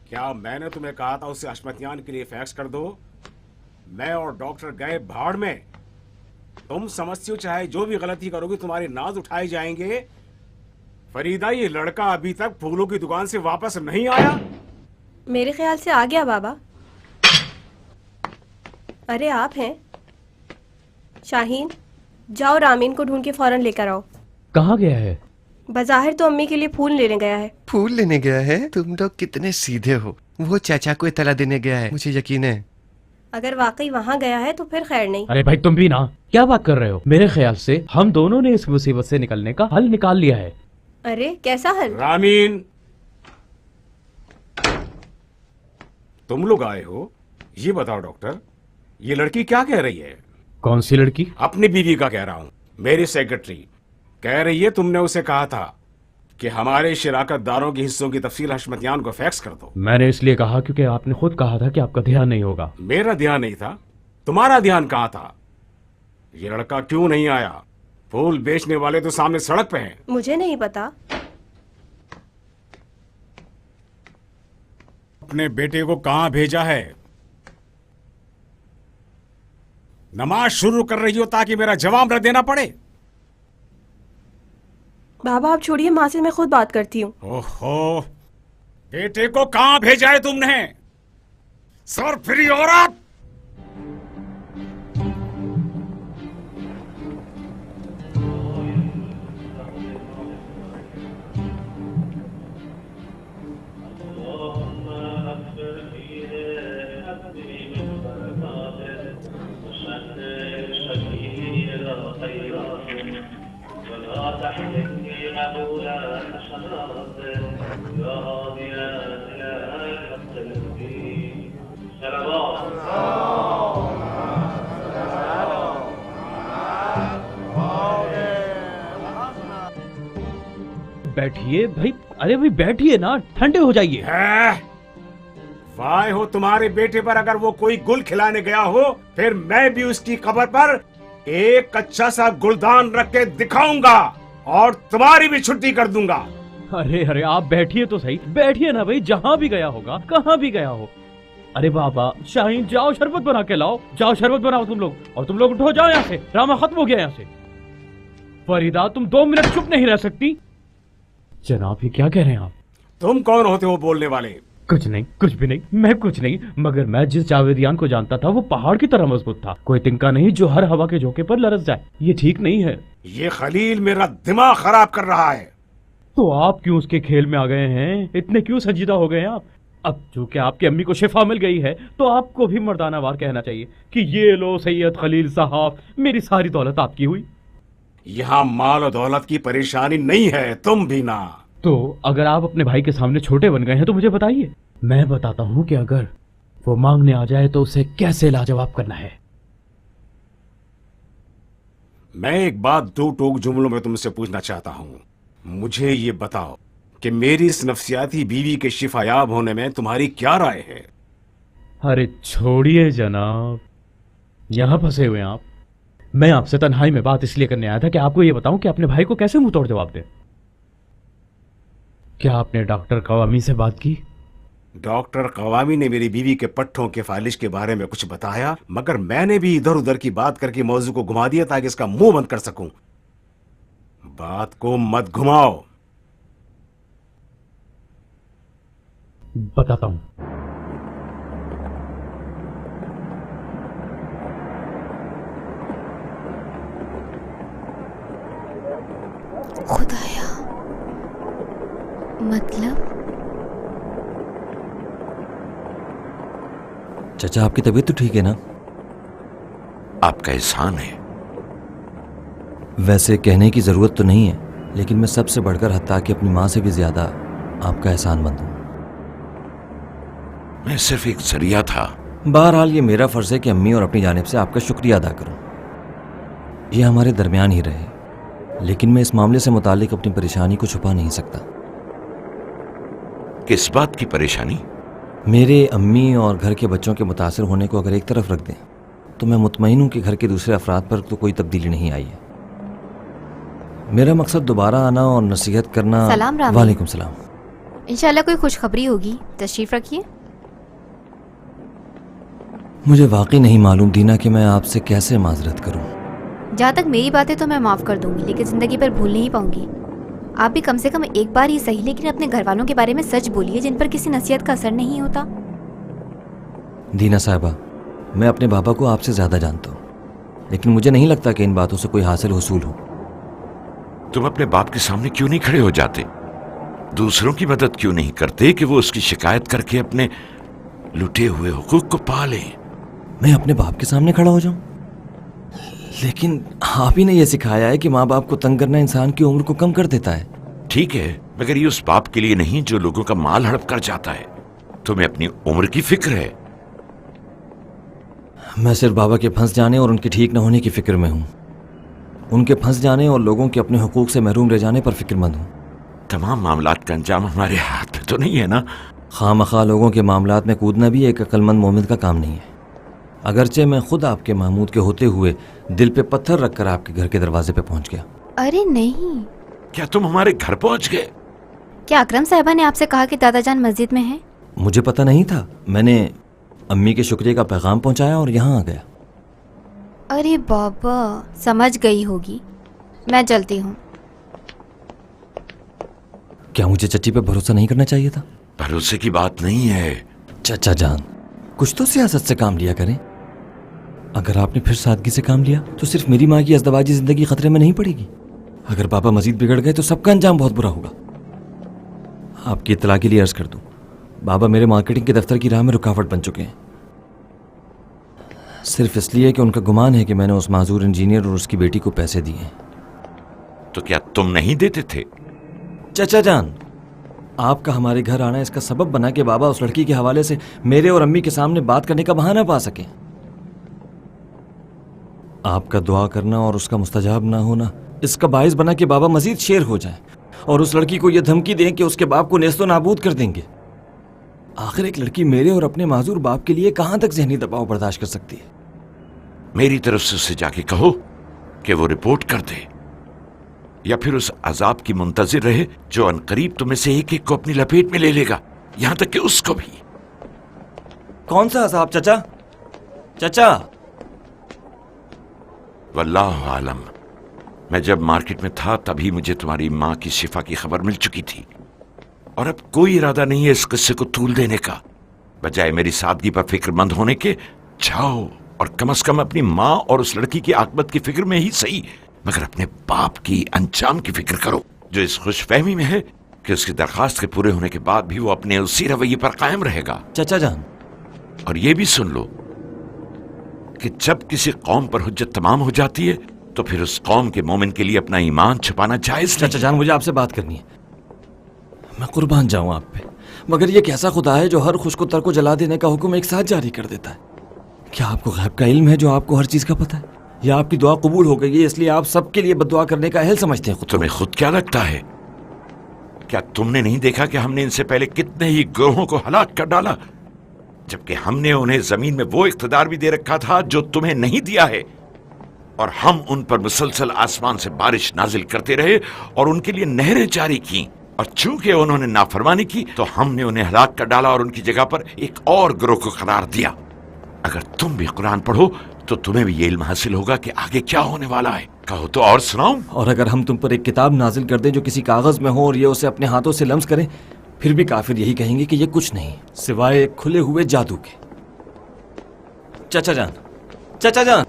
क्या मैंने तुम्हें कहा था उसे हशमतियान के लिए फैक्स कर दो? मैं और डॉक्टर गए भाड़ में। तुम समझती हो चाहे जो भी गलती करोगी तुम्हारे नाज उठाए जाएंगे। फरीदा, ये लड़का अभी तक फूलों की दुकान से वापस नहीं आया। मेरे ख्याल से आ गया बाबा। अरे आप हैं शाहीन, जाओ रामीन को ढूंढ के फौरन लेकर आओ। कहाँ गया है? बाज़ाहिर तो अम्मी के लिए फूल लेने गया है। फूल लेने गया है? तुम लोग कितने सीधे हो। वो चाचा को इत्तला देने गया है, मुझे यकीन है। अगर वाकई वहाँ गया है तो फिर खैर नहीं। अरे भाई तुम भी ना, क्या बात कर रहे हो? मेरे ख्याल से हम दोनों ने इस मुसीबत से निकलने का हल निकाल लिया है। अरे कैसा हल? रामीन, तुम लोग आए हो। ये बताओ डॉक्टर, ये लड़की क्या कह रही है? कौन सी लड़की? अपनी बीवी का कह रहा हूं। मेरी सेक्रेटरी कह रही है तुमने उसे कहा था कि हमारे शराकतदारों के हिस्सों की तफसील हशमतियान को फैक्स कर दो। मैंने इसलिए कहा क्योंकि आपने खुद कहा था कि आपका ध्यान नहीं होगा। मेरा ध्यान नहीं था? तुम्हारा ध्यान कहाँ था? ये लड़का क्यों नहीं आया? फूल बेचने वाले तो सामने सड़क पे हैं। मुझे नहीं पता। अपने बेटे को कहाँ भेजा है? नमाज शुरू कर रही हो ताकि मेरा जवाब न देना पड़े। बाबा आप छोड़िए, माँ से मैं खुद बात करती हूँ। ओहो, बेटे को कहाँ भेजा है तुमने? सर फ्री औरत! बैठिए भाई, अरे भाई बैठिए ना, ठंडे हो जाइए। वाह हो तुम्हारे बेटे पर, अगर वो कोई गुल खिलाने गया हो फिर मैं भी उसकी कब्र पर एक कच्चा सा गुलदान रख के दिखाऊंगा और तुम्हारी भी छुट्टी कर दूंगा। अरे अरे आप बैठिए तो सही, बैठिए ना भाई, जहाँ भी गया होगा, कहाँ भी गया हो। अरे बाबा शाहीन, जाओ शरबत बना के लाओ, जाओ शरबत बनाओ तुम लोग, और तुम लोग उठो, जाओ यहाँ से, ड्रामा खत्म हो गया यहाँ से। फरीदा तुम 2 मिनट चुप नहीं रह सकती? जनाब ये क्या कह रहे हैं आप? तुम कौन होते हो बोलने वाले? कुछ नहीं, कुछ भी नहीं, मैं कुछ नहीं, मगर मैं जिस जावेदियान को जानता था वो पहाड़ की तरह मजबूत था, कोई तिनका नहीं जो हर हवा के झोंके पर लरस जाए। ये ठीक नहीं है। ये खलील मेरा दिमाग खराब कर रहा है। तो आप क्यों उसके खेल में आ गए हैं? इतने क्यों संजीदा हो गए हैं आप? अब चूंकि आपकी अम्मी को शिफा मिल गई है तो आपको भी मर्दानावार कहना चाहिए कि ये लो सैयद खलील साहब, मेरी सारी दौलत आपकी हुई। यहाँ माल और दौलत की परेशानी नहीं है, तुम भी ना। तो अगर आप अपने भाई के सामने छोटे बन गए हैं तो मुझे बताइए, मैं बताता हूँ कि अगर वो मांगने आ जाए तो उसे कैसे लाजवाब करना है। मैं एक बात 2 टोक जुमलों में तुमसे पूछना चाहता हूँ। मुझे ये बताओ कि मेरी इस नफसियाती बीवी के शिफायाब होने में तुम्हारी क्या राय है? अरे छोड़िए जनाब, यहाँ फंसे हुए हैं आप। मैं आपसे तन्हाई में बात इसलिए करने आया था कि आपको ये बताऊं कि अपने भाई को कैसे मुंह तोड़ जवाब दे। क्या आपने डॉक्टर कवामी से बात की? डॉक्टर कवामी ने मेरी बीवी के पट्ठों के फालिश के बारे में कुछ बताया, मगर मैंने भी इधर उधर की बात करके मौजू को घुमा दिया ताकि इसका मुंह बंद कर सकूं। बात को मत घुमाओ। बताता हूं। खुदाया, मतलब? चाचा आपकी तबीयत तो ठीक है ना? आपका एहसान है। वैसे कहने की जरूरत तो नहीं है, लेकिन मैं सबसे बढ़कर हत्ता कि अपनी माँ से भी ज्यादा आपका एहसानमंद हूँ। मैं सिर्फ एक जरिया था। बहरहाल ये मेरा फर्ज है कि अम्मी और अपनी जानिब से आपका शुक्रिया अदा करूँ। ये हमारे दरमियान ही रहे, लेकिन मैं इस मामले से मुतालिक अपनी परेशानी को छुपा नहीं सकता। किस बात की परेशानी? मेरे अम्मी और घर के बच्चों के मुतासिर होने को अगर एक तरफ रख दें तो मैं मुतमईन हूँ कि घर के दूसरे अफराद पर तो कोई तब्दीली नहीं आई है। मेरा मकसद दोबारा आना और नसीहत करना। सलाम रामी। वालेकुम सलाम। انشاءاللہ کوئی خوشخبری ہوگی. تشریف رکھیے. مجھے واقعی نہیں معلوم دینا کہ میں آپ سے کیسے معذرت کروں. جہاں تک میری بات ہے تو میں معاف کر دوں گی، لیکن زندگی پر بھول نہیں پاؤں گی. آپ بھی کم سے کم ایک بار ہی صحیح لیکن اپنے گھر والوں کے بارے میں سچ بولیے جن پر کسی نصیحت کا اثر نہیں ہوتا. دینا صاحبہ، میں اپنے بابا کو آپ سے زیادہ جانتا ہوں، لیکن مجھے نہیں لگتا کہ ان باتوں سے کوئی حاصل حصول ہو. تم اپنے باپ کے سامنے کیوں نہیں کھڑے ہو جاتے؟ دوسروں کی مدد کیوں نہیں کرتے کہ وہ اس کی شکایت کر کے اپنے لٹے ہوئے حقوق کو پا لیں؟ میں اپنے باپ کے سامنے کھڑا ہو جاؤں؟ لیکن آپ ہی نے یہ سکھایا ہے کہ ماں باپ کو تنگ کرنا انسان کی عمر کو کم کر دیتا ہے. ٹھیک ہے، مگر یہ اس باپ کے لیے نہیں جو لوگوں کا مال ہڑپ کر جاتا ہے. تمہیں اپنی عمر کی فکر ہے. میں صرف بابا کے پھنس جانے اور ان کے ٹھیک نہ ہونے کی فکر میں ہوں. ان کے پھنس جانے اور لوگوں کے اپنے حقوق سے محروم رہ جانے پر فکر مند ہوں. تمام معاملات کا انجام ہمارے ہاتھ میں تو نہیں ہے نا. خواہ مخواہ لوگوں کے معاملات میں کودنا بھی ایک عقل مند مومن کا کام نہیں ہے. اگرچہ میں خود آپ کے محمود کے ہوتے ہوئے دل پہ پتھر رکھ کر آپ کے گھر کے دروازے پہ پہنچ گیا. ارے نہیں. کیا تم ہمارے گھر پہنچ گئے؟ کیا اکرم صاحبہ نے آپ سے کہا کہ دادا جان مسجد میں ہیں؟ مجھے پتہ نہیں تھا. میں نے امی کے شکریہ کا پیغام پہنچایا اور یہاں آ گیا. ارے بابا، سمجھ گئی ہوگی. میں چلتی ہوں. کیا مجھے چچی پہ بھروسہ نہیں کرنا چاہیے تھا؟ بھروسے کی بات نہیں ہے. چچا جان، کچھ تو سیاست سے کام لیا کریں. اگر آپ نے پھر سادگی سے کام لیا تو صرف میری ماں کی ازدواجی زندگی خطرے میں نہیں پڑے گی. اگر بابا مزید بگڑ گئے تو سب کا انجام بہت برا ہوگا. آپ کی اطلاع کے لیے عرض کر دوں، بابا میرے مارکیٹنگ کے دفتر کی راہ میں رکاوٹ بن چکے ہیں، صرف اس لیے کہ ان کا گمان ہے کہ میں نے اس معذور انجینئر اور اس کی بیٹی کو پیسے دیے ہیں. تو کیا تم نہیں دیتے تھے؟ چچا جان، آپ کا ہمارے گھر آنا اس کا سبب بنا کہ بابا اس لڑکی کے حوالے سے میرے اور امی کے سامنے بات کرنے کا بہانہ پا سکیں. آپ کا دعا کرنا اور اس کا مستجاب نہ ہونا اس کا باعث بنا کہ بابا مزید شیر ہو جائیں اور اس لڑکی کو یہ دھمکی دیں کہ اس کے باپ کو نیست و نابود کر دیں گے. آخر ایک لڑکی میرے اور اپنے معذور باپ کے لیے کہاں تک ذہنی دباؤ برداشت کر سکتی ہے؟ میری طرف سے اسے جا کے کہو کہ وہ رپورٹ کر دے، یا پھر اس عذاب کی منتظر رہے جو عنقریب تمہیں سے ایک ایک کو اپنی لپیٹ میں لے لے گا، یہاں تک کہ اس کو بھی. کون سا عذاب چچا؟ چچا واللہ عالم. میں جب مارکیٹ میں تھا تبھی مجھے تمہاری ماں کی شفا کی خبر مل چکی تھی، اور اب کوئی ارادہ نہیں ہے اس قصے کو طول دینے کا. بجائے میری سادگی پر فکر مند ہونے کے، جاؤ اور کم از کم اپنی ماں اور اس لڑکی کی عاقبت کی فکر میں ہی صحیح مگر اپنے باپ کی انجام کی فکر کرو، جو اس خوش فہمی میں ہے کہ اس کی درخواست کے پورے ہونے کے بعد بھی وہ اپنے اسی رویے پر قائم رہے گا. چچا جان، اور یہ بھی سن لو کہ جب کسی قوم پر حجت تمام ہو جاتی ہے تو پھر اس قوم کے مومن کے لیے اپنا ایمان چھپانا جائز نہیں. چچا جان، مجھے آپ سے بات کرنی ہے. میں قربان جاؤں آپ پہ، مگر یہ کیسا خدا ہے جو ہر خوش کو تر کو جلا دینے کا حکم ایک ساتھ جاری کر دیتا ہے؟ کیا آپ کو غیب کا علم ہے جو آپ کو ہر چیز کا پتہ ہے، یا آپ کی دعا قبول ہو گئی ہے اس لیے آپ سب کے لیے بد دعا کرنے کا اہل سمجھتے ہیں خود؟ تمہیں خود کیا لگتا ہے؟ کیا تم نے نہیں دیکھا کہ ہم نے ان سے پہلے کتنے ہی گروہوں کو ہلاک کر ڈالا، جبکہ ہم نے انہیں زمین میں وہ اقتدار بھی دے رکھا تھا جو تمہیں نہیں دیا ہے، اور ہم ان پر مسلسل آسمان سے بارش نازل کرتے رہے اور ان کے لیے نہریں جاری کی، اور چونکہ انہوں نے نافرمانی کی تو ہم نے انہیں ہلاک کر ڈالا اور ان کی جگہ پر ایک اور گروہ کو قرار دیا. اگر تم بھی قرآن پڑھو تو تمہیں بھی یہ علم حاصل ہوگا کہ آگے کیا ہونے والا ہے. کہو تو اور سناؤں. اور اگر ہم تم پر ایک کتاب نازل کر دیں جو کسی کاغذ میں ہو اور یہ اسے اپنے ہاتھوں سے لمس کریں، پھر بھی کافر یہی کہیں گے کہ یہ کچھ نہیں سوائے ایک کھلے ہوئے جادو کے. چچا جان، چچا جان،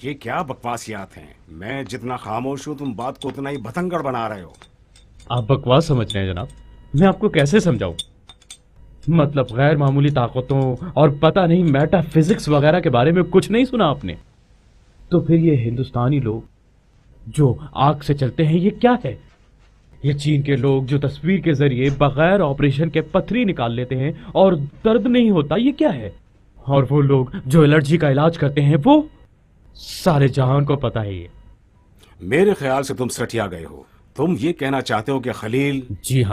یہ کیا بکواسیات ہیں؟ میں جتنا خاموش ہوں تم بات کو اتنا ہی بتنگڑ بنا رہے ہو. آپ بکواس سمجھ رہے ہیں جناب، میں آپ کو کیسے سمجھاؤں؟ مطلب غیر معمولی طاقتوں اور پتہ نہیں میٹا فزکس وغیرہ کے بارے میں کچھ نہیں سنا آپ نے؟ تو پھر یہ ہندوستانی لوگ جو آگ سے چلتے ہیں یہ کیا ہے؟ یہ چین کے لوگ جو تصویر کے ذریعے بغیر آپریشن کے پتھری نکال لیتے ہیں اور درد نہیں ہوتا، یہ کیا ہے؟ اور وہ لوگ جو الرجی کا علاج کرتے ہیں، وہ سارے جہان کو پتہ ہے. یہ میرے خیال سے تم سٹیا گئے ہو. تم یہ کہنا چاہتے ہو کہ خلیل؟ جی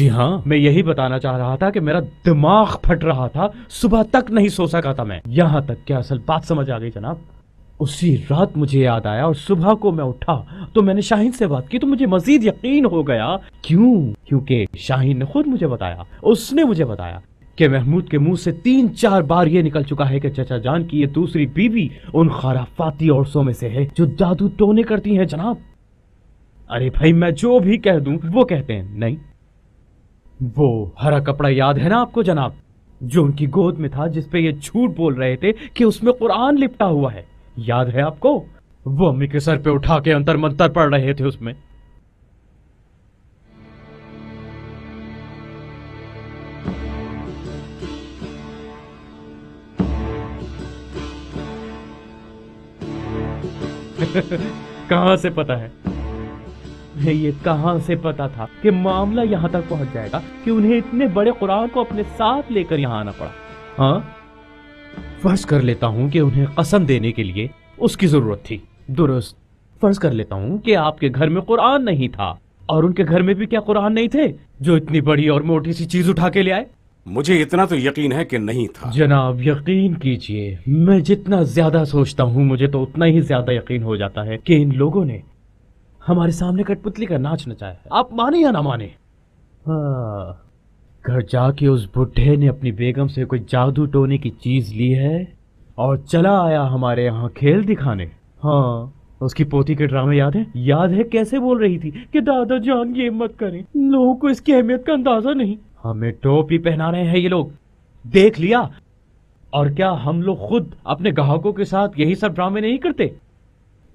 ہاں، میں یہی بتانا چاہ رہا تھا کہ میرا دماغ پھٹ رہا تھا، صبح تک نہیں سو سکا تھا میں. یہاں تک کہ اصل بات سمجھ آ گئی جناب. उसी रात मुझे याद आया और सुबह को मैं उठा तो मैंने शाहीन से बात की तो मुझे मजीद यकीन हो गया। क्यों? क्योंकि शाहीन ने खुद मुझे बताया, उसने मुझे बताया कि महमूद के मुंह से 3-4 बार ये निकल चुका है कि चचा जान की ये दूसरी बीवी उन खराफाती औरतों में से है जो जादू टोने करती हैं जनाब। अरे भाई मैं जो भी कह दूं वो कहते हैं नहीं। वो हरा कपड़ा याद है ना आपको जनाब, जो उनकी गोद में था, जिस पे ये झूठ बोल रहे थे कि उसमें कुरान लिपटा हुआ है, याद है आपको? वो अम्मी के सर पे उठा के अंतर मंतर पढ़ रहे थे उसमें। कहां से पता है? ये कहां से पता था कि मामला यहां तक पहुंच जाएगा कि उन्हें इतने बड़े कुरान को अपने साथ लेकर यहां आना पड़ा? हाँ, फर्ज कर लेता हूं कि उन्हें कसम देने के लिए उसकी जरूरत थी। दुरुस्त। फर्ज कर लेता हूं कि आपके घर में कुरान नहीं था, और उनके घर में भी क्या कुरान नहीं थे जो इतनी बड़ी और मोटी सी चीज उठा के ले आए? मुझे इतना तो यकीन है कि नहीं था। जनाब यकीन कीजिए, मैं जितना ज्यादा सोचता हूं मुझे तो उतना ही ज्यादा यकीन हो जाता है कि इन लोगों ने हमारे सामने कठपुतली का नाच नचाया है। आप माने या ना माने? हाँ, घर जाके उस बुढ़े ने अपनी बेगम से कोई जादू टोने की चीज ली है और चला आया हमारे यहाँ खेल दिखाने। हाँ, उसकी पोती के ड्रामे याद है? याद है कैसे बोल रही थी कि दादा जान ये मत करें, लोगों को इसकी अहमियत का अंदाजा नहीं। हमें टोपी पहना रहे हैं ये लोग, देख लिया। और क्या हम लोग खुद अपने ग्राहकों के साथ यही सब ड्रामे नहीं करते?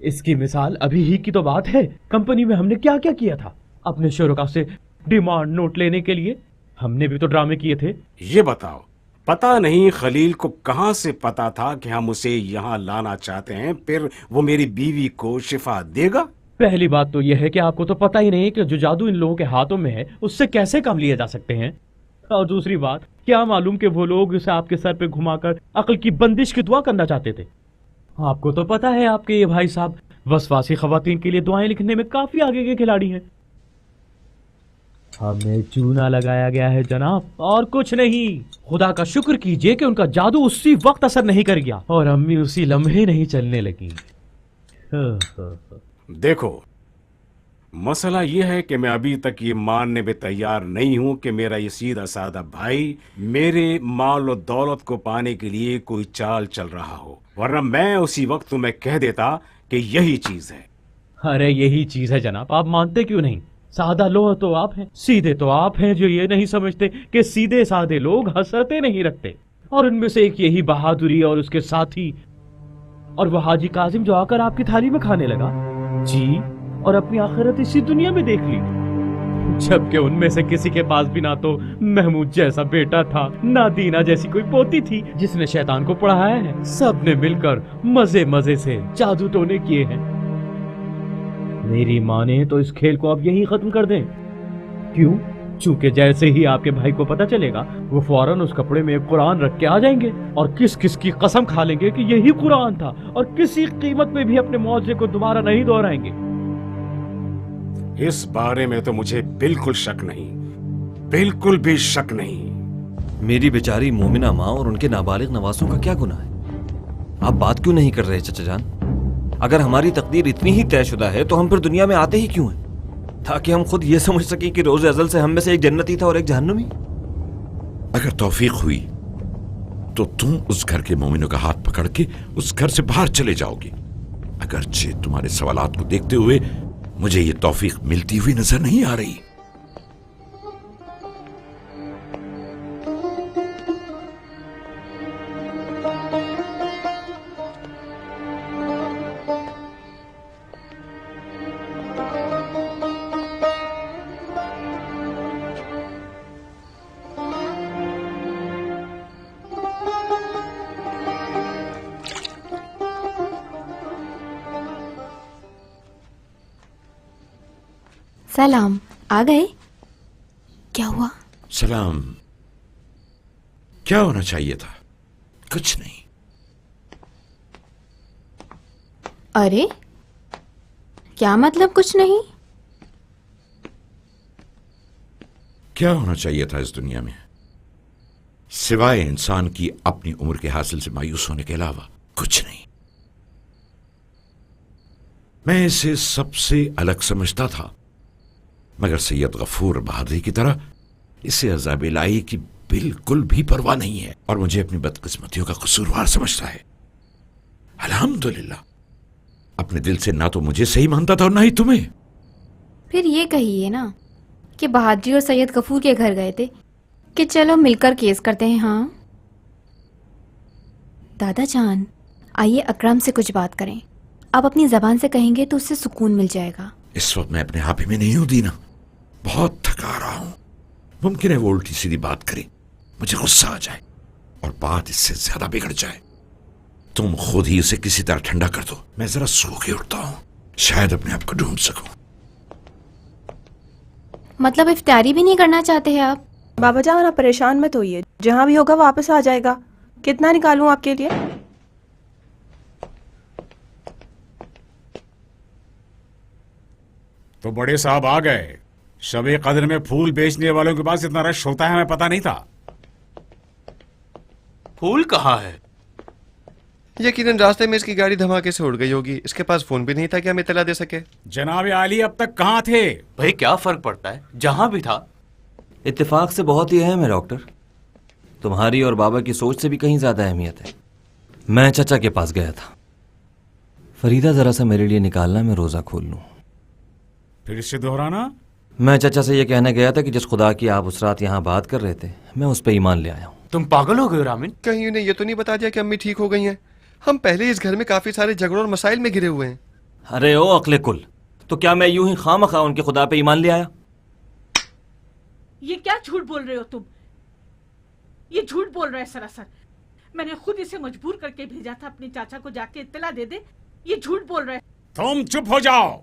इसकी मिसाल अभी ही की तो बात है, कंपनी में हमने क्या क्या किया था अपने शुरा से डिमांड नोट लेने के लिए। हमने भी तो ड्रामे किए थे। ये बताओ, पता नहीं खलील को कहां से पता था कि हम उसे यहाँ लाना चाहते हैं, फिर वो मेरी बीवी को शिफा देगा? पहली बात तो यह है कि आपको तो पता ही नहीं कि जो जादू इन लोगों के हाथों में है उससे कैसे काम लिए जा सकते हैं। और दूसरी बात, क्या मालूम कि वो लोग उसे आपके सर पे घुमाकर अक्ल की बंदिश की दुआ करना चाहते थे। आपको तो पता है आपके ये भाई साहब वसवासी खवातीन के लिए दुआएं लिखने में काफी आगे के खिलाड़ी हैं। हमें चूना लगाया गया है जनाब, और कुछ नहीं। खुदा का शुक्र कीजिए कि उनका जादू उसी वक्त असर नहीं कर गया और अम्मी उसी लम्हे नहीं चलने लगी। देखो, मसला यह है कि मैं अभी तक ये मानने में तैयार नहीं हूं कि मेरा ये सीधा साधा भाई मेरे माल और दौलत को पाने के लिए कोई चाल चल रहा हो, वरना मैं उसी वक्त तुम्हें कह देता कि यही चीज है। अरे यही चीज है जनाब, आप मानते क्यों नहीं? सादा लोग तो आप हैं, सीधे तो आप हैं जो ये नहीं समझते कि सीधे साधे लोग हसरतें नहीं रखते। और उनमें से एक यही बहादुरी और उसके साथी, और वह हाजी काजिम जो आकर आपकी थाली में खाने लगा जी, और अपनी आखिरत इसी दुनिया में देख ली। जबकि उनमें से किसी के पास भी ना तो महमूद जैसा बेटा था, ना दीना जैसी कोई पोती थी जिसने शैतान को पढ़ाया है। सब ने मिलकर मजे मजे से जादू टोने किए हैं। मेरी माने तो इस खेल को अब यही खत्म कर दें। क्यों? चूंकि जैसे ही आपके भाई को पता चलेगा वो फौरन उस कपड़े में एक कुरान रख के आ जाएंगे और किस किस की कसम खा लेंगे कि यही कुरान था, और किसी कीमत में भी अपने मुआवजे को दोबारा नहीं दोहराएंगे। इस बारे में तो मुझे बिल्कुल शक नहीं, बिल्कुल भी शक नहीं। मेरी बेचारी मोमिना माँ और उनके नाबालिग नवासों का क्या गुनाह है? आप बात क्यों नहीं कर रहे चचा जान? अगर हमारी तकदीर इतनी ही तयशुदा है तो हम फिर दुनिया में आते ही क्यों हैं? ताकि हम खुद ये समझ सकें कि रोज़ अज़ल से हम में से एक जन्नती था और एक जहन्नमी। अगर तौफीक हुई तो तुम उस घर के मोमिनों का हाथ पकड़ के उस घर से बाहर चले जाओगे। अगरचे तुम्हारे सवालात को देखते हुए मुझे ये तौफीक मिलती हुई नजर नहीं आ रही। सलाम, आ गए? क्या हुआ? सलाम। क्या होना चाहिए था? कुछ नहीं। अरे क्या मतलब कुछ नहीं? क्या होना चाहिए था इस दुनिया में सिवाय इंसान की अपनी उम्र के हासिल से मायूस होने के अलावा? कुछ नहीं। मैं इसे सबसे अलग समझता था, मगर सैयद गफूर बहादुरी की तरह इसे अज़ाब इलाही की बिल्कुल भी परवाह नहीं है और मुझे अपनी बदकिस्मतियों का कसूरवार समझता है। अल्हम्दुलिल्लाह, अपने दिल से ना तो मुझे सही मानता था और ना ही तुम्हें। फिर ये कहिए ना कि बहादुरी और सैयद गफूर के घर गए थे कि चलो मिलकर केस करते हैं। हाँ दादा जान, आइए अकरम से कुछ बात करें। आप अपनी जबान से कहेंगे तो उससे सुकून मिल जाएगा। इस वक्त मैं अपने आप ही में नहीं हूं दीना, बहुत थका रहा हूं। मुमकिन है वो उल्टी सीधी बात करे, मुझे गुस्सा आ जाए और बात इससे ज्यादा बिगड़ जाए। तुम खुद ही उसे किसी तरह ठंडा कर दो, मैं जरा सो के उठता हूं, शायद अपने आप को ढूंढ सकूं। मतलब इफ्तारी भी नहीं करना चाहते हैं आप? बाबा जान आप परेशान मत होइए, जहाँ भी होगा वापस आ जाएगा। कितना निकालूं आपके लिए? तो बड़े साहब आ गए। शब-ए कद्र में फूल बेचने वालों के पास इतना रश होता है, हमें पता नहीं था। फूल कहाँ है? यकीनन रास्ते में इसकी गाड़ी धमाके से उड़ गई होगी। इसके पास फोन भी नहीं था कि हमें इत्तला दे सके। जनाब आली अब तक कहाँ थे? भाई क्या फर्क पड़ता है, जहां भी था। इत्तेफाक से बहुत ही अहम है डॉक्टर, तुम्हारी और बाबा की सोच से भी कहीं ज्यादा अहमियत है। मैं चचा के पास गया था। फरीदा जरा सा मेरे लिए निकालना, मैं रोजा खोल लूं। फिर से दोहराना। मैं चचा से ये कहने गया था कि जिस खुदा की आप उस रात यहाँ बात कर रहे थे, मैं उस पर ईमान ले आया हूँ। तुम पागल हो गए रामीन? कहीं उन्हें ये तो नहीं बता दिया कि अम्मी ठीक हो गई हैं? हम पहले इस घर में काफी सारे झगड़ों और मसाइल में घिरे हुए हैं। अरे ओ अक्ले कुल, तो क्या मैं यूं ही खामखा उनके खुदा पे ईमान ले आया? ये क्या झूठ बोल रहे हो तुम? ये झूठ बोल रहा है सरासर। मैंने खुद इसे मजबूर करके भेजा था अपने चाचा को जाके इत्तला दे दे। ये झूठ बोल रहा है। तुम चुप हो जाओ,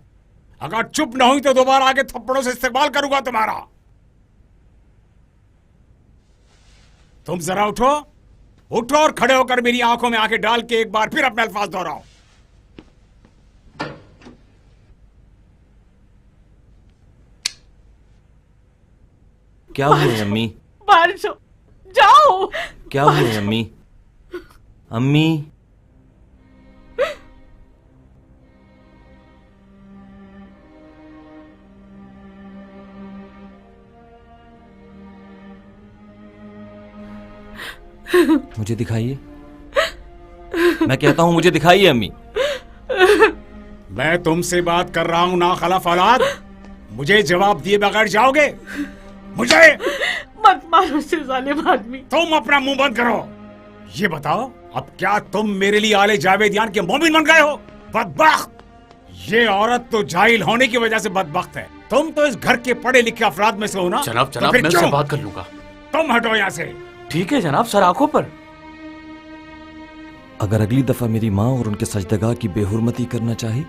अगर चुप न हुई तो दोबारा आगे थप्पड़ों से इस्तेमाल करूंगा तुम्हारा। तुम जरा उठो, उठो और खड़े होकर मेरी आंखों में आंखें डाल के एक बार फिर अपने अल्फाज दोहराओ। क्या हुआ अम्मी? बाहर जाओ। क्या हुआ अम्मी? अम्मी मुझे दिखाइए, मैं कहता हूं मुझे दिखाइए अम्मी। मैं तुमसे बात कर रहा हूं ना खलफ औलाद, मुझे जवाब दिए बगैर जाओगे? मुझे मत मारो से जालिम आदमी। तुम अपना मुंह बंद करो। ये बताओ, अब क्या तुम मेरे लिए आले जावेदियान के मोमिन बन गए हो? बदबख्त! ये औरत तो जाहिल होने की वजह से बदबख्त है। तुम तो इस घर के पढ़े लिखे अफराद में से हो ना? जनाब तो जनाब, फिर मैं क्यों? उससे बात कर लूंगा। तुम हटो यहाँ से। ठीक है जनाब, सर आंखों पर। अगर अगली दफा मेरी माँ और उनके सजदगाह की बेहुरमती करना चाही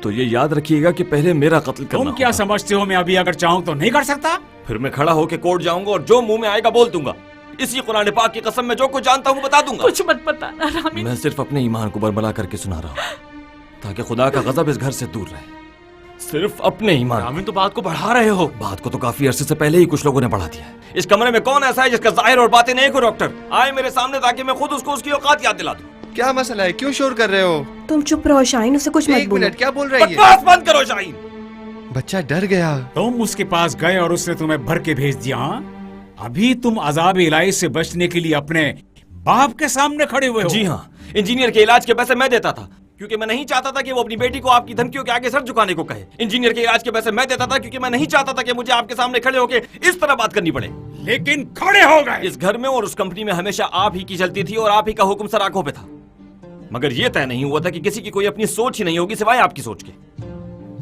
तो ये याद रखिएगा कि पहले मेरा कत्ल करना। तुम क्या समझते हो मैं अभी अगर चाहूं तो नहीं कर सकता? फिर मैं खड़ा होके कोर्ट जाऊंगा और जो मुंह में आएगा बोल दूंगा। इसी कुरान पाक की कसम में जो कुछ जानता हूँ बता दूंगा। कुछ मत बताना रामीन। मैं सिर्फ अपने ईमान को बरबला करके सुना रहा हूँ ताकि खुदा का गजब इस घर से दूर रहे। सिर्फ अपने ईमान। रामीन तो बात को बढ़ा रहे हो। बात को तो काफी अरसे से पहले ही कुछ लोगों ने बढ़ा दिया है। इस कमरे में कौन ऐसा है जिसका जाहिर और बातें नहीं को डॉक्टर आए मेरे सामने ताकि मैं खुद उसको उसकी औकात याद दिला दूं। क्या मसला है, क्यों शोर कर रहे हो? तुम चुप रहो शाहीन, उसे कुछ मत एक बोलो। मिनट, क्या बोल रही है? बकवास बंद करो शाहीन। बच्चा डर गया। तुम उसके पास गए और उसने तुम्हें भर के भेज दिया। हाँ, अभी तुम अजाब इलाही से बचने के लिए अपने बाप के सामने खड़े हुए हो। जी हाँ, इंजीनियर के इलाज के पैसे मैं देता था क्योंकि मैं नहीं चाहता था कि वो अपनी बेटी को आपकी धमकियों के आगे सर झुकाने को कहे। इंजीनियर के इलाज के पैसे मैं देता था क्योंकि मैं नहीं चाहता था कि मुझे आपके सामने खड़े होकर इस तरह बात करनी पड़े। लेकिन खड़े हो गए। इस घर में और उस कंपनी में हमेशा आप ही की चलती थी और आप ही का हुक्म सर आंखों पे था, मगर यह तय नहीं हुआ था कि किसी की कोई अपनी सोच ही नहीं होगी सिवाय आपकी सोच के,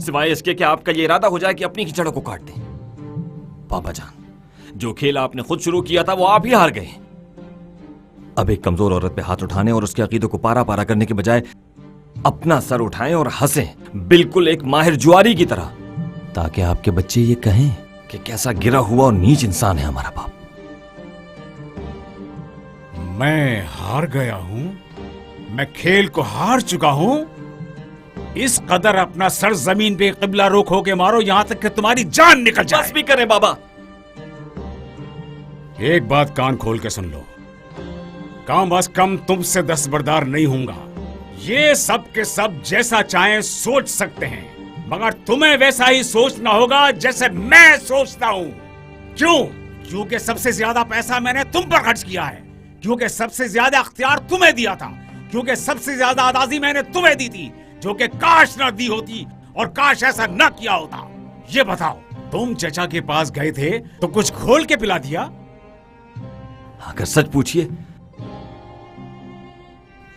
सिवाय इसके कि आपका ये इरादा हो जाए कि अपनी कीचड़ों को काट दें। पापा जान, जो खेल आपने खुद शुरू किया था वो आप ही हार गए। अब एक कमजोर औरत पे हाथ उठाने और उसके अकीदों को पारा पारा करने के बजाय अपना सर उठाएं और हंसें, बिल्कुल एक माहिर जुआरी की तरह, ताकि आपके बच्चे ये कहें कि कैसा गिरा हुआ और नीच इंसान है हमारा बाप। मैं हार गया हूं, मैं खेल को हार चुका हूं। इस कदर अपना सर जमीन पे किबला रुख होके मारो यहां तक कि तुम्हारी जान निकल जाए। बस भी करें बाबा। एक बात कान खोल के सुन लो, कम अज कम तुमसे दस्तबरदार नहीं हूंगा। ये सब के सब जैसा चाहें सोच सकते हैं, मगर तुम्हें वैसा ही सोचना होगा जैसे मैं सोचता हूँ। क्यों? क्योंकि सबसे ज्यादा पैसा मैंने तुम पर खर्च किया है, क्योंकि सबसे ज्यादा अख्तियार तुम्हें दिया था, क्योंकि सबसे ज्यादा आजादी मैंने तुम्हें दी थी, जो कि काश न दी होती और काश ऐसा न किया होता। ये बताओ, तुम चचा के पास गए थे तो कुछ खोल के पिला दिया? अगर सच पूछिए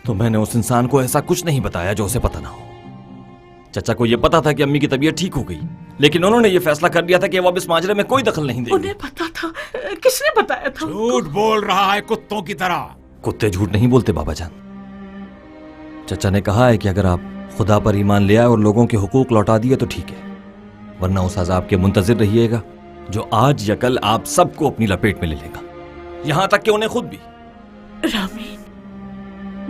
तो मैंने उस इंसान को ऐसा कुछ नहीं बताया जो उसे पता ना हो। चचा को यह पता था कि अम्मी की तबीयत ठीक हो गई, लेकिन उन्होंने ये फैसला कर लिया था कि वो अब इस माजरे में कोई दखल नहीं देंगे। उन्हें पता था? किसने बताया था? झूठ बोल रहा है कुत्तों की तरह। कुत्ते झूठ नहीं बोलते बाबा जान। चचा ने कहा है कि अगर आप खुदा पर ईमान ले आए और लोगों के हुकूक लौटा दिए तो ठीक है, वरना उस अजाब के मुंतजिर रहिएगा जो आज या कल आप सबको अपनी लपेट में ले लेगा, यहां तक कि उन्हें खुद भी। रामीन,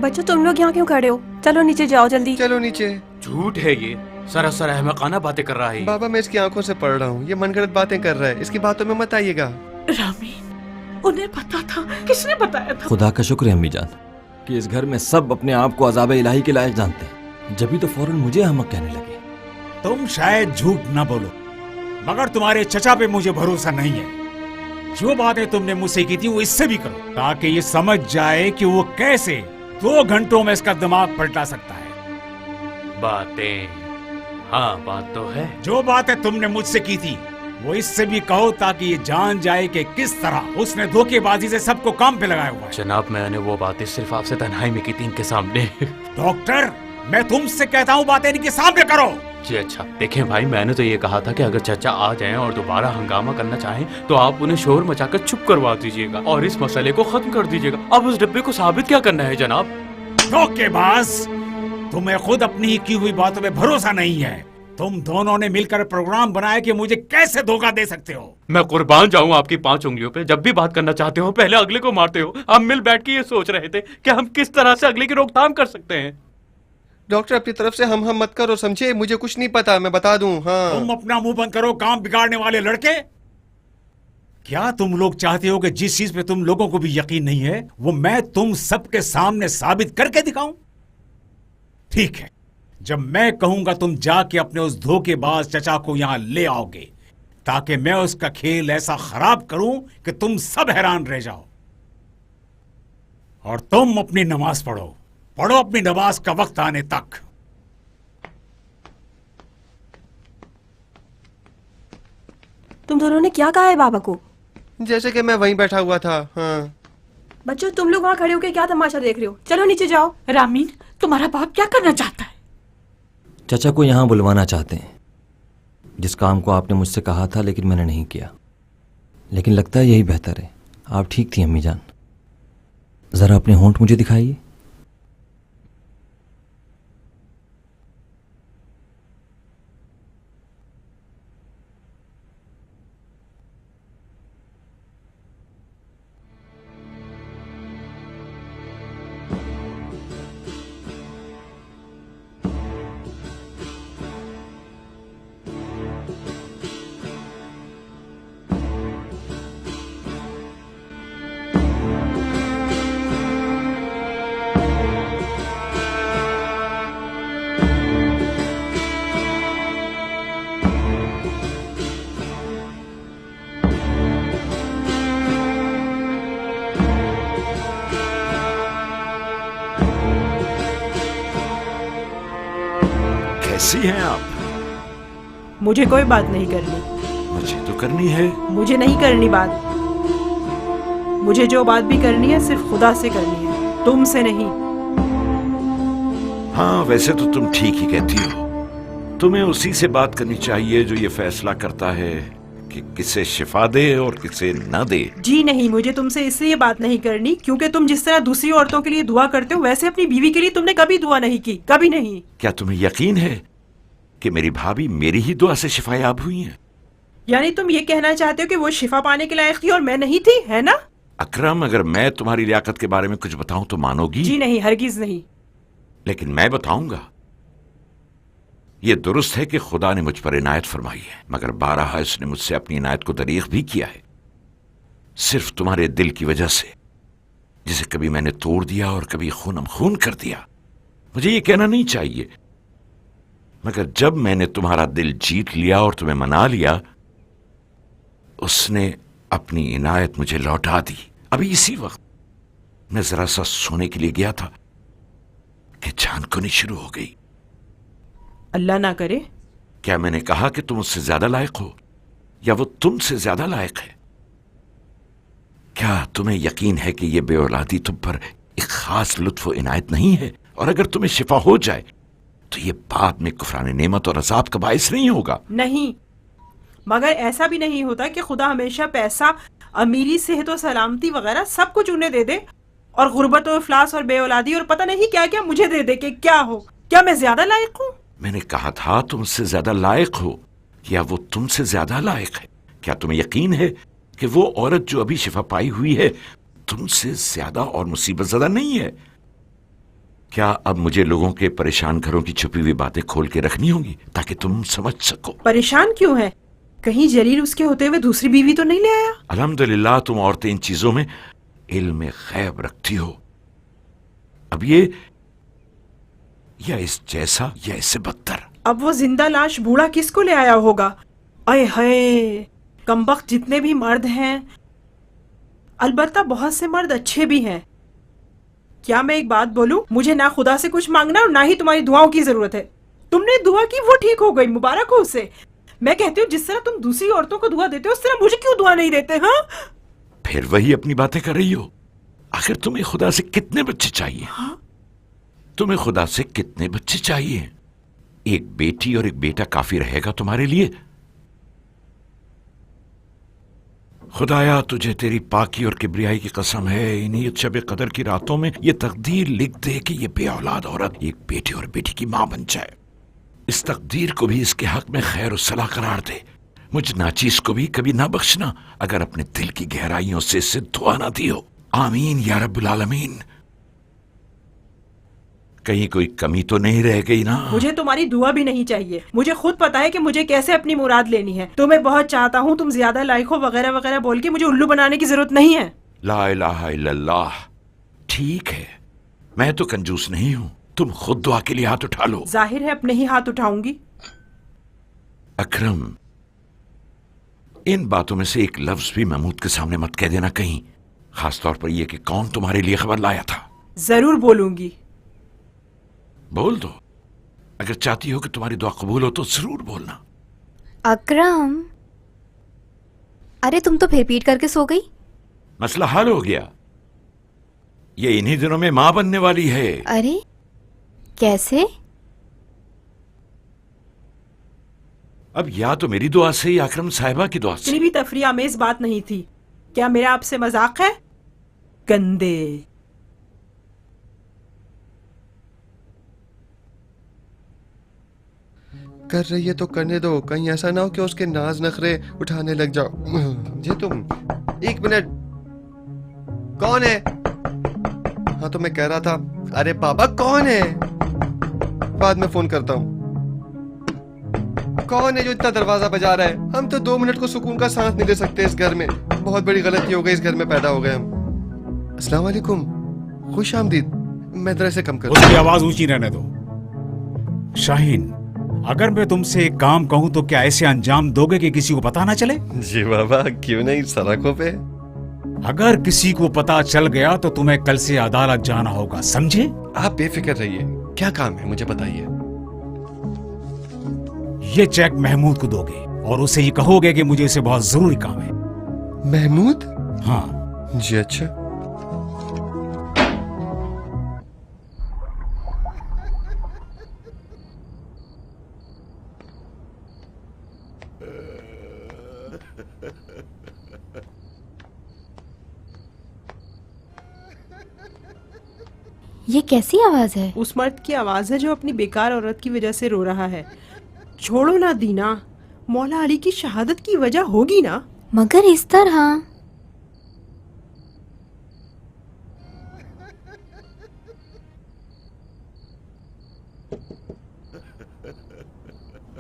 बच्चों तुम लोग यहाँ क्यों खड़े हो? चलो नीचे जाओ जल्दी। चलो नीचे। झूठ है ये, सरासर अहमकाना बातें कर रहा है। बाबा मैं इसकी आंखों से पढ़ रहा हूँ, ये मनगढ़ंत बातें कर रहा है, इसकी बातों में मत आइएगा। रामीन, उन्हें पता था? किसने बताया था? खुदा का शुक्र है अम्मी जान कि इस घर में सब अपने आप को अजाब इलाही के लायक जानते हैं, जब भी तो फौरन मुझे अहमक कहने लगे। तुम शायद झूठ न बोलो, मगर तुम्हारे चचा पे मुझे भरोसा नहीं है। जो बातें तुमने मुझसे की थी वो इससे भी करो, ताकि ये समझ जाए कि वो कैसे 2 घंटों में इसका दिमाग पलटा सकता है। बातें, हाँ बात तो है। जो बातें तुमने मुझसे की थी वो इससे भी कहो, ताकि ये जान जाए कि किस तरह उसने धोखेबाजी से सबको काम पे लगाया हुआ है। जनाब मैंने वो बातें सिर्फ आपसे तन्हाई में की थी, इनके सामने। डॉक्टर, मैं तुमसे कहता हूँ बातें इनके सामने करो। जी अच्छा, देखें भाई, मैंने तो ये कहा था कि अगर चचा आ जाएं और दोबारा हंगामा करना चाहें तो आप उन्हें शोर मचाकर चुप करवा दीजिएगा और इस मसले को खत्म कर दीजिएगा। अब उस डिब्बे को साबित क्या करना है जनाब? धोखेबाज, तुम्हें खुद अपनी ही की हुई बातों में भरोसा नहीं है। तुम दोनों ने मिलकर प्रोग्राम बनाया कि मुझे कैसे धोखा दे सकते हो। मैं कुर्बान जाऊं आपकी 5 उंगलियों पे। जब भी बात करना चाहते हो पहले अगले को मारते हो। हम मिल बैठ के ये सोच रहे थे कि हम किस तरह से अगले की रोकथाम कर सकते हैं। डॉक्टर अपनी तरफ से हम मत करो, समझे? मुझे कुछ नहीं पता, मैं बता दूं। हाँ तुम अपना मुंह बंद करो, काम बिगाड़ने वाले लड़के। क्या तुम लोग चाहते हो कि जिस चीज पे तुम लोगों को भी यकीन नहीं है वो मैं तुम सबके सामने साबित करके दिखाऊं? ठीक है, जब मैं कहूंगा तुम जाके अपने उस धोखेबाज चचा को यहां ले आओगे, ताकि मैं उसका खेल ऐसा खराब करूं कि तुम सब हैरान रह जाओ। और तुम अपनी नमाज पढ़ो अपनी नमाज का वक्त आने तक। तुम दोनों ने क्या कहा है बाबा को? जैसे कि मैं वहीं बैठा हुआ था। हाँ बच्चों तुम लोग वहाँ खड़े होकर क्या तमाशा देख रहे हो? चलो नीचे जाओ। रामीन, तुम्हारा बाप क्या करना चाहता है? चचा को यहाँ बुलवाना चाहते हैं, जिस काम को आपने मुझसे कहा था लेकिन मैंने नहीं किया। लेकिन लगता है यही बेहतर है। आप ठीक थी अम्मी जान। जरा अपने होंठ मुझे दिखाइए। कैसी हैं आप? मुझे कोई बात नहीं करनी। मुझे तो करनी है। मुझे नहीं करनी बात। मुझे जो बात भी करनी है सिर्फ खुदा से करनी है, तुमसे नहीं। हाँ वैसे तो तुम ठीक ही कहती हो। तुम्हें उसी से बात करनी चाहिए जो ये फैसला करता है कि किसे शिफा दे और किसे न दे। जी नहीं, मुझे तुमसे इसलिए बात नहीं करनी क्योंकि तुम जिस तरह दूसरी औरतों के लिए दुआ करते हो वैसे अपनी बीवी के लिए तुमने कभी दुआ नहीं की, कभी नहीं। क्या तुम्हें यकीन है कि मेरी भाभी मेरी ही दुआ से शिफायाब हुई हैं? यानी तुम ये कहना चाहते हो कि वो शिफा पाने के लायक थी और मैं नहीं थी, है ना? अकरम, अगर मैं तुम्हारी लियाकत के बारे में कुछ बताऊं तो मानोगी? जी नहीं, हरगिज नहीं। लेकिन मैं बताऊंगा। ये दुरुस्त है कि खुदा ने मुझ पर इनायत फरमाई है, मगर बारहा इसने मुझसे अपनी इनायत को दरीग भी किया है, सिर्फ तुम्हारे दिल की वजह से, जिसे कभी मैंने तोड़ दिया और कभी खूनम खून कर दिया। मुझे ये कहना नहीं चाहिए, मगर जब मैंने तुम्हारा दिल जीत लिया और तुम्हें मना लिया, उसने अपनी इनायत मुझे लौटा दी। अभी इसी वक्त मैं जरा सा सोने के लिए गया था कि जानकुनी शुरू हो गई। अल्लाह ना करे। क्या मैंने कहा कि तुम उससे ज्यादा लायक हो या वो तुमसे ज्यादा लायक है? क्या तुम्हें यकीन है कि ये बेऔलादी तुम पर एक खास लुत्फ इनायत नहीं है? और अगर तुम्हें शिफा हो जाए तो ये बाद में कुफरान नेमत और अजाब का बायस नहीं होगा। नहीं, मगर ऐसा भी नहीं होता कि खुदा हमेशा पैसा, अमीरी, सेहत और सलामती वगैरह सब कुछ उन्हें दे दे और गुर्बत और इफलास और बेऔलादी और पता नहीं क्या क्या मुझे दे दे कि क्या हो? क्या मैं ज्यादा लायक हूँ? मैंने कहा था तुम उससे ज्यादा लायक हो या वो तुमसे ज्यादा लायक है। क्या तुम्हें यकीन है कि वो औरत जो अभी शिफा पाई हुई है तुमसे ज्यादा और मुसीबत ज्यादा नहीं है? क्या अब मुझे लोगों के परेशान घरों की छुपी हुई बातें खोल के रखनी होंगी ताकि तुम समझ सको? परेशान क्यों है? कहीं जलील उसके होते हुए दूसरी बीवी तो नहीं ले आया? अल्हम्दुलिल्लाह तुम औरतें इन चीजों में इल्म गैब रखती हो। अब ये या इस जैसा या इससे बदतर। अब वो जिंदा लाश बूढ़ा किसको ले आया होगा? अय हाय, कमबख्त जितने भी मर्द हैं, अलबत्ता बहुत से मर्द अच्छे भी हैं। क्या मैं एक बात बोलूं? मुझे ना खुदा से कुछ मांगना और ना ही तुम्हारी दुआओं की जरूरत है। तुमने दुआ की, वो ठीक हो गई, मुबारक हो उसे। मैं कहती हूँ जिस तरह तुम दूसरी औरतों को दुआ देते हो उस तरह मुझे क्यों दुआ नहीं देते? हाँ, फिर वही अपनी बातें कर रही हो। आखिर तुम्हें खुदा से कितने बच्चे चाहिए? हाँ? तुम्हें खुदा से कितने बच्चे चाहिए? एक बेटी और एक बेटा काफी रहेगा तुम्हारे लिए? खुदाया तुझे तेरी पाकी और किबरियाई की कसम है, इन्हीं शब कदर की रातों में ये तकदीर लिख दे कि ये बेऔलाद औरत एक बेटे और बेटी की मां बन जाए। इस तकदीर को भी इसके हक में खैर और सलाह करार दे। मुझ नाचीज को भी कभी ना बख्शना अगर अपने दिल की गहराइयों से इससे दुआ ना दी हो। आमीन या रब्बुल आलमीन। कहीं कोई कमी तो नहीं रह गई ना? मुझे तुम्हारी दुआ भी नहीं चाहिए। मुझे खुद पता है कि मुझे कैसे अपनी मुराद लेनी है। तुम्हें बहुत चाहता हूँ, तुम ज्यादा लायक हो वगैरह वगैरह बोल के मुझे उल्लू बनाने की जरूरत नहीं है। ला इलाहा इल्लल्लाह। ठीक है, मैं तो कंजूस नहीं हूँ। तुम खुद दुआ के लिए हाथ उठा लो। जाहिर है अपने ही हाथ उठाऊंगी। अकरम, इन बातों में से एक लफ्ज भी महमूद के सामने मत कह देना कहीं, खासतौर पर यह कि कौन तुम्हारे लिए खबर लाया था। जरूर बोलूंगी। बोल दो। अगर चाहती हो कि तुम्हारी दुआ कबूल हो तो जरूर बोलना। अकरम, अरे तुम तो फिर पीट करके सो गई। मसला हल हो गया। ये इन्हीं दिनों में मां बनने वाली है। अरे कैसे? अब या तो मेरी दुआ से या अकरम साहिबा की दुआ से। इतनी भी तफरीह आमेज बात नहीं थी। क्या मेरा आपसे मजाक है? गंदे। कर रही है तो करने दो, कहीं ऐसा ना हो कि उसके नाज नखरे उठाने लग जाओ। जी तुम, एक मिनट, कौन है? हाँ तो मैं कह रहा था, अरे बाबा कौन है? बाद में फोन करता हूँ। कौन है जो इतना दरवाजा बजा रहा है? हम तो 2 मिनट को सुकून का सांस नहीं ले सकते इस घर में। बहुत बड़ी गलती हो गई, इस घर में पैदा हो गए हम। अस्सलाम वालेकुम, खुश आमदीद। मैं जरा से कम कर। उसकी आवाज ऊंची रहने दो। शाहीन, अगर मैं तुमसे एक काम कहूं तो क्या ऐसे अंजाम दोगे कि किसी को पता ना चले? जी बाबा, क्यों नहीं, सड़कों पे। अगर किसी को पता चल गया तो तुम्हें कल से अदालत जाना होगा, समझे? आप बेफिक्र रहिए। क्या काम है मुझे बताइए। ये चेक महमूद को दोगे और उसे ये कहोगे कि मुझे इसे बहुत जरूरी काम है। महमूद? हाँ जी अच्छा। ये कैसी आवाज है? उस मर्द की आवाज है जो अपनी बेकार औरत की वजह से रो रहा है। छोड़ो ना दीना, मौला अली की शहादत की वजह होगी ना। मगर इस तरह?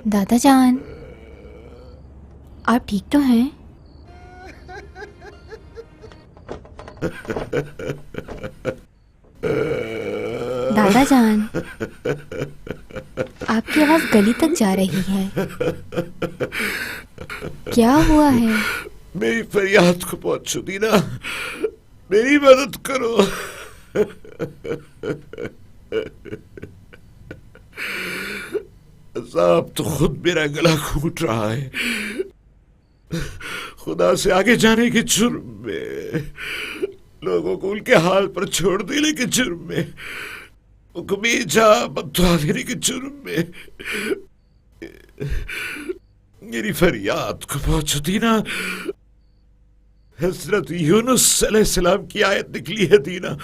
दादा जान, आप ठीक तो हैं? दादा जान, आपकी आवाज गली तक जा रही है, क्या हुआ है? मेरी फरियाद को पहुंचो दीना, मेरी मदद करो। साहब तो खुद मेरा गला घूट रहा है, खुदा से आगे जाने के जुर्म में, लोगों को उनके हाल पर छोड़ देने के जुर्म में, जा बदुआ देने के जुर्म में मेरी फरियाद को पहुंचो दीना। हजरत यूनुस अलैहिस्सलाम की आयत निकली है दीना,